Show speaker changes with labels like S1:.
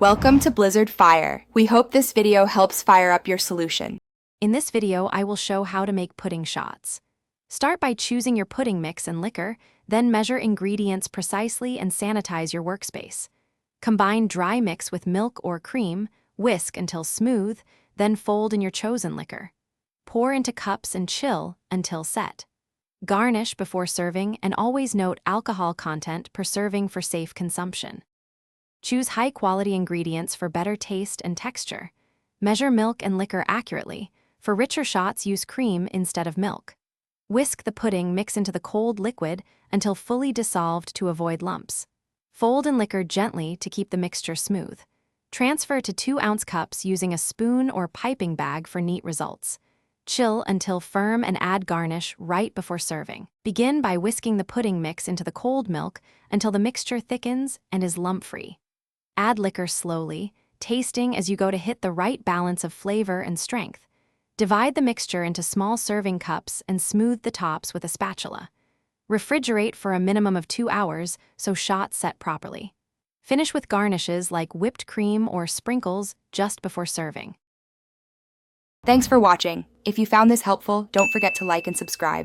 S1: Welcome to Blizzard Fire. We hope this video helps fire up your solution.
S2: In this video, I will show how to make pudding shots. Start by choosing your pudding mix and liquor, then measure ingredients precisely and sanitize your workspace. Combine dry mix with milk or cream, whisk until smooth, then fold in your chosen liquor. Pour into cups and chill until set. Garnish before serving and always note alcohol content per serving for safe consumption. Choose high-quality ingredients for better taste and texture. Measure milk and liquor accurately. For richer shots, use cream instead of milk. Whisk the pudding mix into the cold liquid until fully dissolved to avoid lumps. Fold in liquor gently to keep the mixture smooth. Transfer to 2-ounce cups using a spoon or piping bag for neat results. Chill until firm and add garnish right before serving. Begin by whisking the pudding mix into the cold milk until the mixture thickens and is lump-free. Add liquor slowly, tasting as you go to hit the right balance of flavor and strength. Divide the mixture into small serving cups and smooth the tops with a spatula. Refrigerate for a minimum of 2 hours so shots set properly. Finish with garnishes like whipped cream or sprinkles just before serving.
S1: Thanks for watching. If you found this helpful, don't forget to like and subscribe.